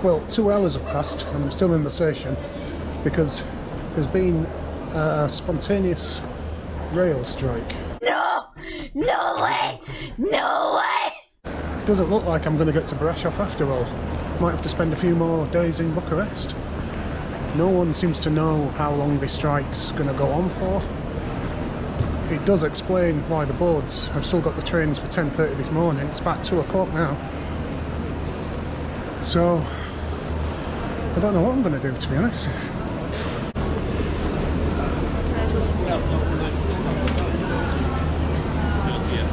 Well, 2 hours have passed and I'm still in the station because there's been a spontaneous rail strike. No! No way! No way! Doesn't look like I'm going to get to Brasov after all. Might have to spend a few more days in Bucharest. No one seems to know how long this strike's going to go on for. It does explain why the boards have still got the trains for 10:30 this morning. It's about 2 o'clock now. So, I don't know what I'm going to do, to be honest.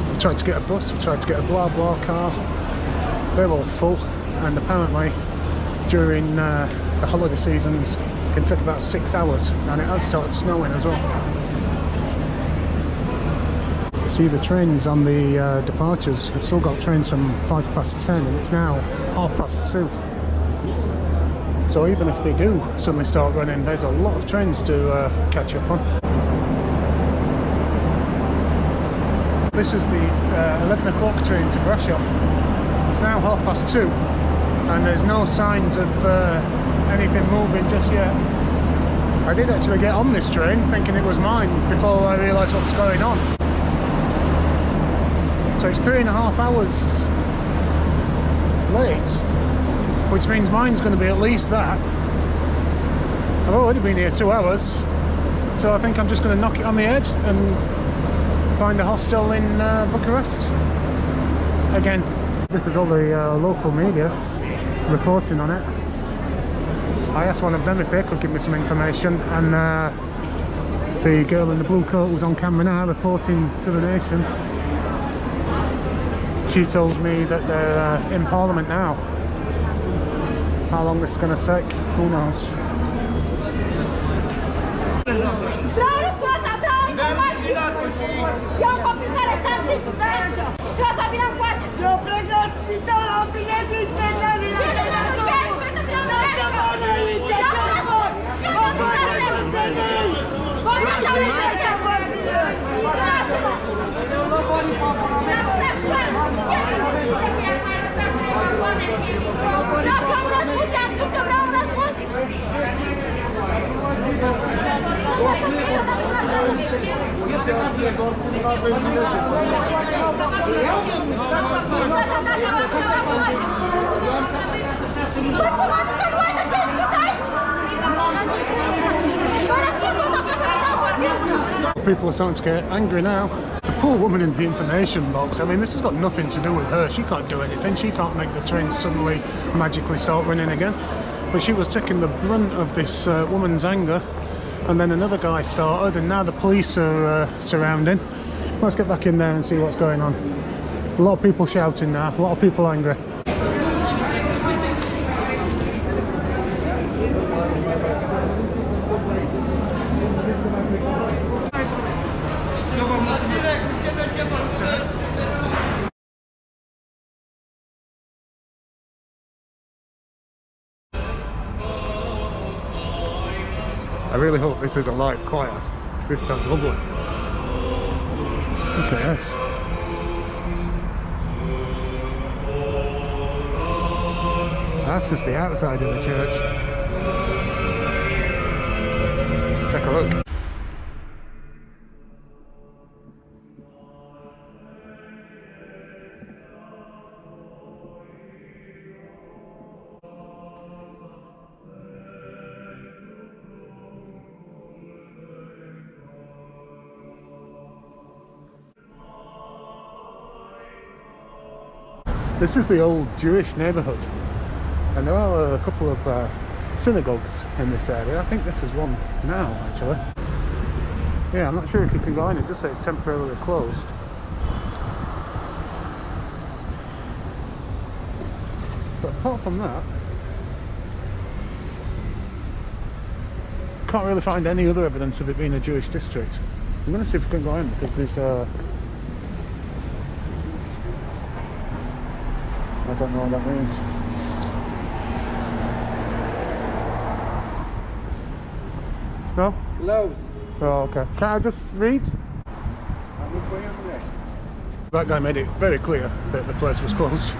I've tried to get a bus, I've tried to get a blah blah car. They're all full, and apparently during the holiday seasons it can take about 6 hours, and it has started snowing as well. See, the trains on the departures have still got trains from 10:05 and it's now 2:30. So even if they do suddenly start running, there's a lot of trains to catch up on. This is the 11 o'clock train to Brasov. It's now 2:30 and there's no signs of anything moving just yet. I did actually get on this train thinking it was mine before I realised what was going on. So it's 3.5 hours late, which means mine's going to be at least that. I've already been here 2 hours, so I think I'm just going to knock it on the head and find a hostel in Bucharest again. This is all the local media reporting on it. I asked one of them if they could give me some information, and the girl in the blue coat was on camera now reporting to the nation. She told me that they're in Parliament now. How long this is going to take, who knows. People are starting to get angry now. The poor woman in the information box, I mean, this has got nothing to do with her. She can't do anything. She can't make the train suddenly magically start running again. But she was taking the brunt of this woman's anger, and then another guy started, and now the police are surrounding. Let's get back in there and see what's going on. A lot of people shouting now, a lot of people angry. I really hope this is a live choir. This sounds lovely. Look at this. That's just the outside of the church. Let's take a look. This is the old Jewish neighbourhood, and there are a couple of synagogues in this area. I think this is one now, actually. Yeah, I'm not sure if you can go in. It does say it's temporarily closed. But apart from that, can't really find any other evidence of it being a Jewish district. I'm going to see if we can go in, because there's I don't know what that means. No? Close. Oh, okay. Can I just read? That guy made it very clear that the place was closed.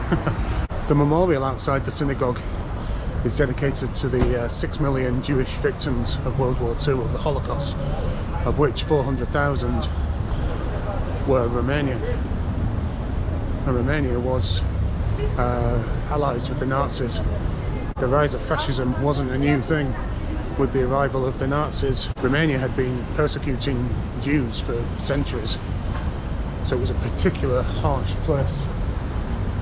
The memorial outside the synagogue is dedicated to the 6 million Jewish victims of World War II, of the Holocaust, of which 400,000 were Romanian. And Romania was allies with the Nazis. The rise of fascism wasn't a new thing with the arrival of the Nazis. Romania had been persecuting Jews for centuries, so it was a particular harsh place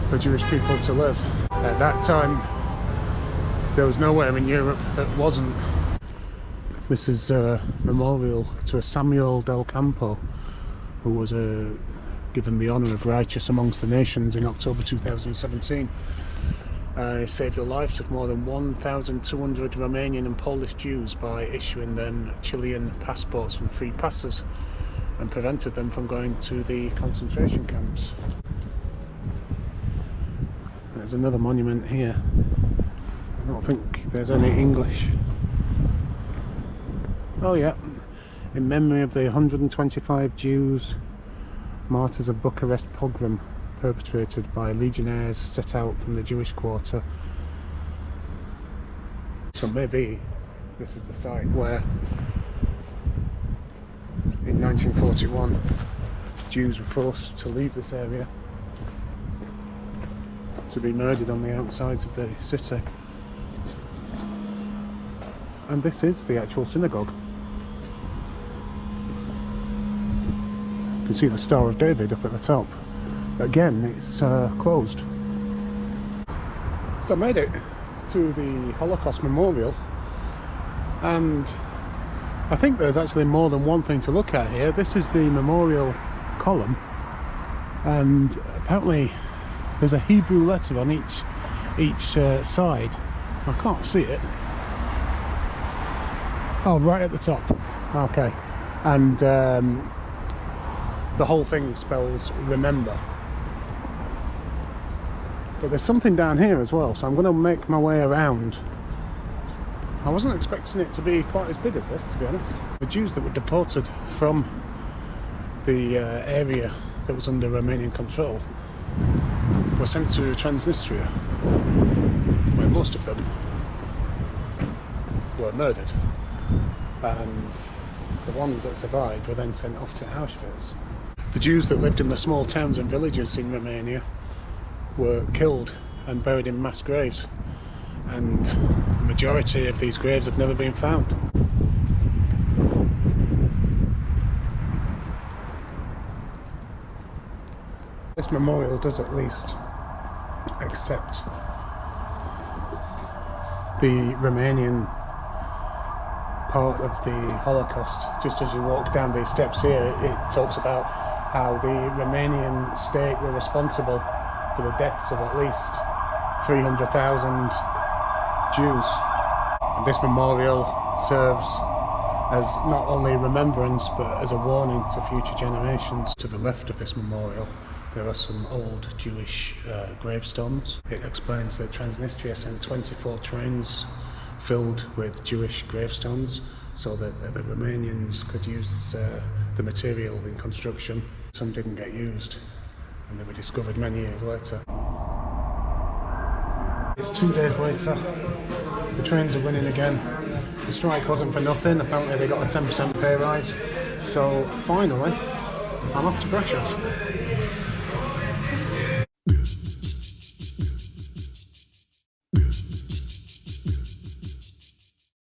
for Jewish people to live. At that time, there was nowhere in Europe that wasn't. This is a memorial to a Samuel del Campo, who was given the honour of Righteous Amongst the Nations in October 2017. He saved the lives of more than 1,200 Romanian and Polish Jews by issuing them Chilean passports and free passes, and prevented them from going to the concentration camps. There's another monument here. I don't think there's any English. Oh yeah, in memory of the 125 Jews, martyrs of Bucharest pogrom perpetrated by legionnaires set out from the Jewish quarter. So maybe this is the site where in 1941 Jews were forced to leave this area to be murdered on the outsides of the city. And this is the actual synagogue. You can see the Star of David up at the top. Again, it's closed. So I made it to the Holocaust Memorial, and I think there's actually more than one thing to look at here. This is the memorial column, and apparently there's a Hebrew letter on each side. I can't see it. Oh, right at the top. Okay. And the whole thing spells remember. But there's something down here as well, so I'm going to make my way around. I wasn't expecting it to be quite as big as this, to be honest. The Jews that were deported from the area that was under Romanian control were sent to Transnistria, where most of them were murdered, and the ones that survived were then sent off to Auschwitz. The Jews that lived in the small towns and villages in Romania were killed and buried in mass graves, and the majority of these graves have never been found. This memorial does at least accept the Romanian part of the Holocaust. Just as you walk down these steps here, it talks about how the Romanian state were responsible for the deaths of at least 300,000 Jews. And this memorial serves as not only remembrance but as a warning to future generations. To the left of this memorial there are some old Jewish gravestones. It explains that Transnistria sent 24 trains filled with Jewish gravestones so that the Romanians could use the material in construction. Some didn't get used, and they were discovered many years later. It's 2 days later, the trains are running again. The strike wasn't for nothing, apparently they got a 10% pay rise. So finally, I'm off to Brasov.